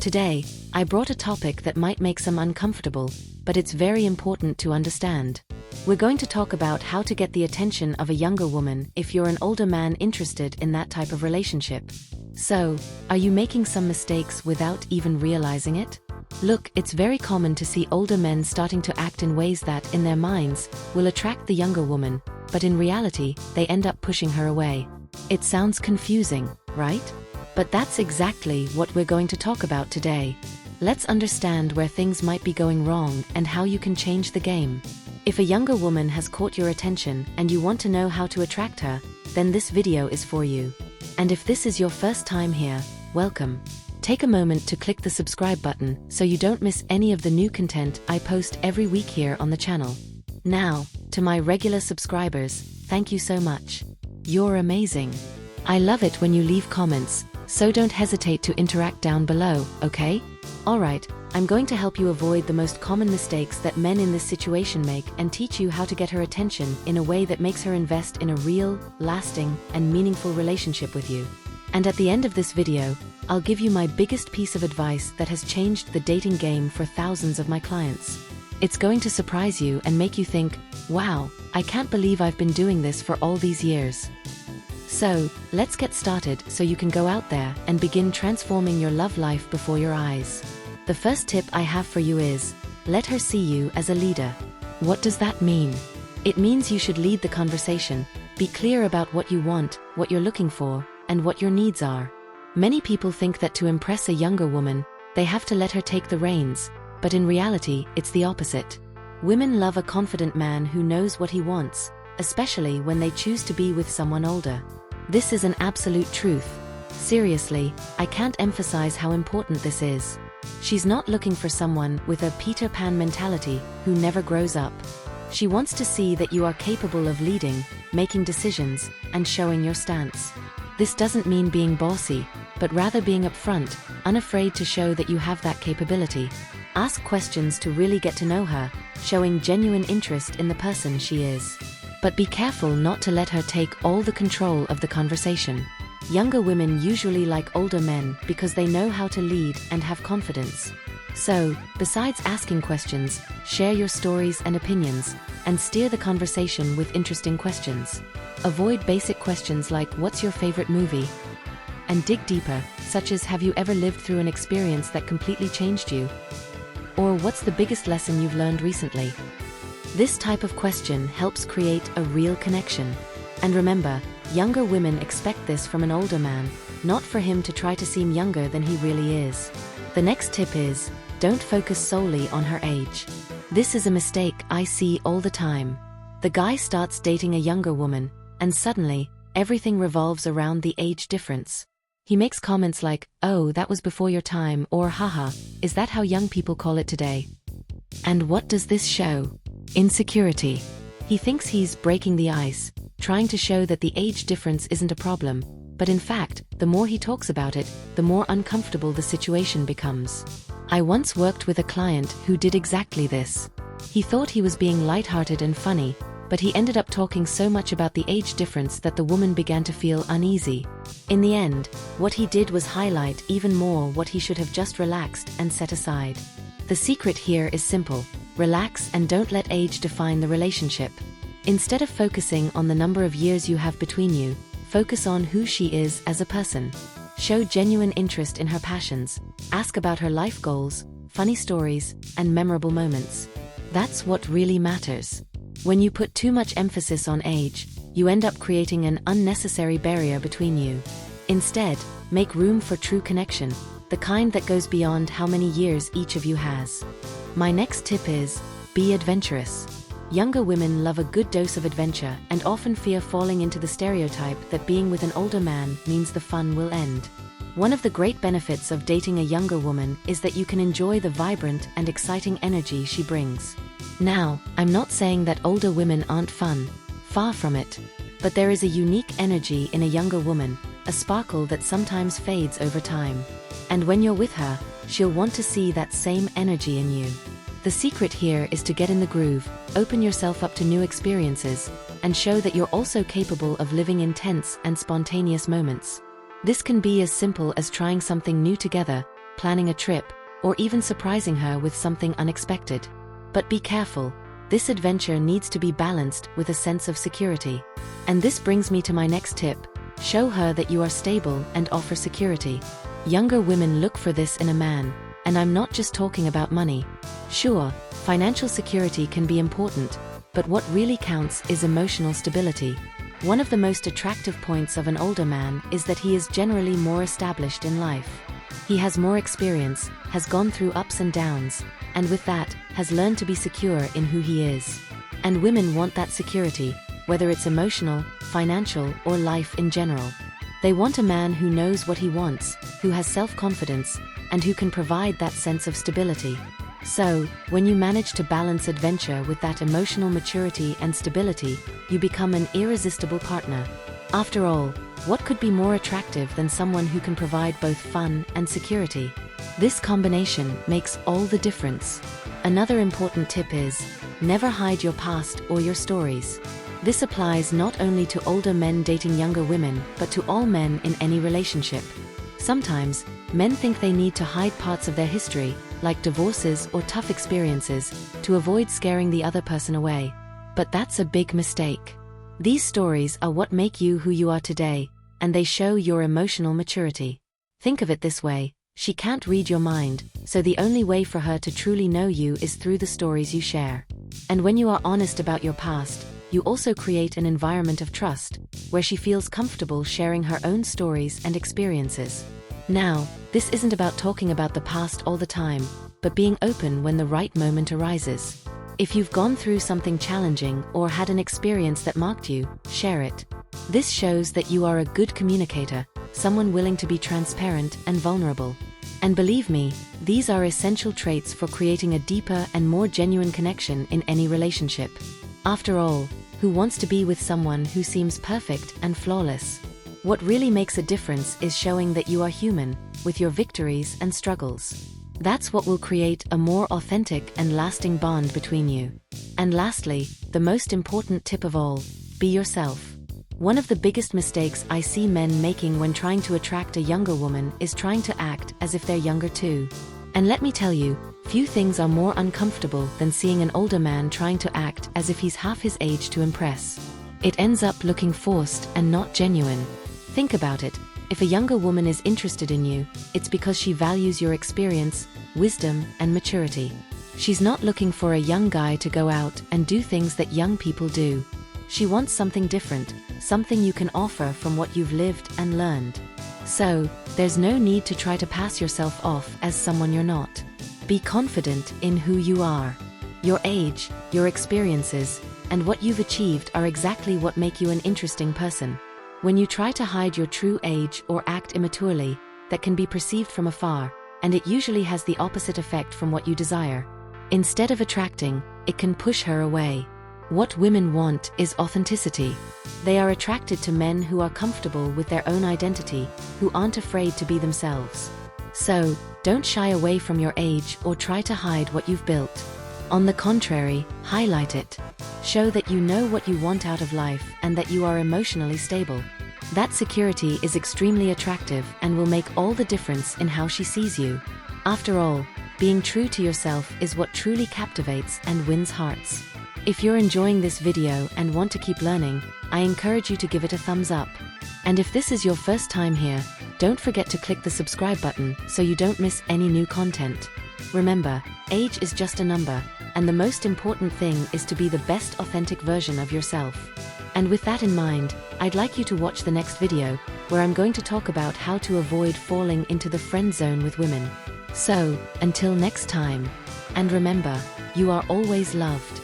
Today, I brought a topic that might make some uncomfortable, but it's very important to understand. We're going to talk about how to get the attention of a younger woman if you're an older man interested in that type of relationship. So, are you making some mistakes without even realizing it? Look, it's very common to see older men starting to act in ways that, in their minds, will attract the younger woman, but in reality, they end up pushing her away. It sounds confusing, right? But that's exactly what we're going to talk about today. Let's understand where things might be going wrong and how you can change the game. If a younger woman has caught your attention and you want to know how to attract her, then this video is for you. And if this is your first time here, welcome. Take a moment to click the subscribe button so you don't miss any of the new content I post every week here on the channel. Now, to my regular subscribers, thank you so much. You're amazing. I love it when you leave comments, so don't hesitate to interact down below, okay? Alright, I'm going to help you avoid the most common mistakes that men in this situation make and teach you how to get her attention in a way that makes her invest in a real, lasting, and meaningful relationship with you. And at the end of this video, I'll give you my biggest piece of advice that has changed the dating game for thousands of my clients. It's going to surprise you and make you think, wow, I can't believe I've been doing this for all these years. So, let's get started so you can go out there and begin transforming your love life before your eyes. The first tip I have for you is, let her see you as a leader. What does that mean? It means you should lead the conversation, be clear about what you want, what you're looking for, and what your needs are. Many people think that to impress a younger woman, they have to let her take the reins, but in reality, it's the opposite. Women love a confident man who knows what he wants, especially when they choose to be with someone older. This is an absolute truth. Seriously, I can't emphasize how important this is. She's not looking for someone with a Peter Pan mentality who never grows up. She wants to see that you are capable of leading, making decisions, and showing your stance. This doesn't mean being bossy, but rather being upfront, unafraid to show that you have that capability. Ask questions to really get to know her, showing genuine interest in the person she is. But be careful not to let her take all the control of the conversation. Younger women usually like older men because they know how to lead and have confidence. So, besides asking questions, share your stories and opinions, and steer the conversation with interesting questions. Avoid basic questions like, what's your favorite movie? And dig deeper, such as, have you ever lived through an experience that completely changed you? Or what's the biggest lesson you've learned recently? This type of question helps create a real connection. And remember, younger women expect this from an older man, not for him to try to seem younger than he really is. The next tip is, don't focus solely on her age. This is a mistake I see all the time. The guy starts dating a younger woman, and suddenly, everything revolves around the age difference. He makes comments like, oh, that was before your time, or haha, is that how young people call it today? And what does this show? Insecurity. He thinks he's breaking the ice, trying to show that the age difference isn't a problem, but in fact, the more he talks about it, the more uncomfortable the situation becomes. I once worked with a client who did exactly this. He thought he was being lighthearted and funny, but he ended up talking so much about the age difference that the woman began to feel uneasy. In the end, what he did was highlight even more what he should have just relaxed and set aside. The secret here is simple. Relax and don't let age define the relationship. Instead of focusing on the number of years you have between you, focus on who she is as a person. Show genuine interest in her passions, ask about her life goals, funny stories, and memorable moments. That's what really matters. When you put too much emphasis on age, you end up creating an unnecessary barrier between you. Instead, make room for true connection, the kind that goes beyond how many years each of you has. My next tip is, be adventurous. Younger women love a good dose of adventure and often fear falling into the stereotype that being with an older man means the fun will end. One of the great benefits of dating a younger woman is that you can enjoy the vibrant and exciting energy she brings. Now, I'm not saying that older women aren't fun, far from it. But there is a unique energy in a younger woman, a sparkle that sometimes fades over time. And when you're with her, she'll want to see that same energy in you. The secret here is to get in the groove, open yourself up to new experiences, and show that you're also capable of living intense and spontaneous moments. This can be as simple as trying something new together, planning a trip, or even surprising her with something unexpected. But be careful. This adventure needs to be balanced with a sense of security. And this brings me to my next tip. Show her that you are stable and offer security. Younger women look for this in a man, and I'm not just talking about money. Sure, financial security can be important, but what really counts is emotional stability. One of the most attractive points of an older man is that he is generally more established in life. He has more experience, has gone through ups and downs, and with that, has learned to be secure in who he is. And women want that security, whether it's emotional, financial, or life in general. They want a man who knows what he wants, who has self-confidence, and who can provide that sense of stability. So, when you manage to balance adventure with that emotional maturity and stability, you become an irresistible partner. After all, what could be more attractive than someone who can provide both fun and security? This combination makes all the difference. Another important tip is, never hide your past or your stories. This applies not only to older men dating younger women, but to all men in any relationship. Sometimes, men think they need to hide parts of their history, like divorces or tough experiences, to avoid scaring the other person away. But that's a big mistake. These stories are what make you who you are today, and they show your emotional maturity. Think of it this way: she can't read your mind, so the only way for her to truly know you is through the stories you share. And when you are honest about your past, you also create an environment of trust, where she feels comfortable sharing her own stories and experiences. Now, this isn't about talking about the past all the time, but being open when the right moment arises. If you've gone through something challenging or had an experience that marked you, share it. This shows that you are a good communicator, someone willing to be transparent and vulnerable. And believe me, these are essential traits for creating a deeper and more genuine connection in any relationship. After all, who wants to be with someone who seems perfect and flawless? What really makes a difference is showing that you are human, with your victories and struggles. That's what will create a more authentic and lasting bond between you. And lastly, the most important tip of all, be yourself. One of the biggest mistakes I see men making when trying to attract a younger woman is trying to act as if they're younger too. And let me tell you, few things are more uncomfortable than seeing an older man trying to act as if he's half his age to impress. It ends up looking forced and not genuine. Think about it. If a younger woman is interested in you, it's because she values your experience, wisdom, and maturity. She's not looking for a young guy to go out and do things that young people do. She wants something different, something you can offer from what you've lived and learned. So, there's no need to try to pass yourself off as someone you're not. Be confident in who you are. Your age, your experiences, and what you've achieved are exactly what make you an interesting person. When you try to hide your true age or act immaturely, that can be perceived from afar, and it usually has the opposite effect from what you desire. Instead of attracting, it can push her away. What women want is authenticity. They are attracted to men who are comfortable with their own identity, who aren't afraid to be themselves. So, don't shy away from your age or try to hide what you've built. On the contrary, highlight it. Show that you know what you want out of life and that you are emotionally stable. That security is extremely attractive and will make all the difference in how she sees you. After all, being true to yourself is what truly captivates and wins hearts. If you're enjoying this video and want to keep learning, I encourage you to give it a thumbs up. And if this is your first time here, don't forget to click the subscribe button so you don't miss any new content. Remember, age is just a number, and the most important thing is to be the best authentic version of yourself. And with that in mind, I'd like you to watch the next video, where I'm going to talk about how to avoid falling into the friend zone with women. So, until next time. And remember, you are always loved.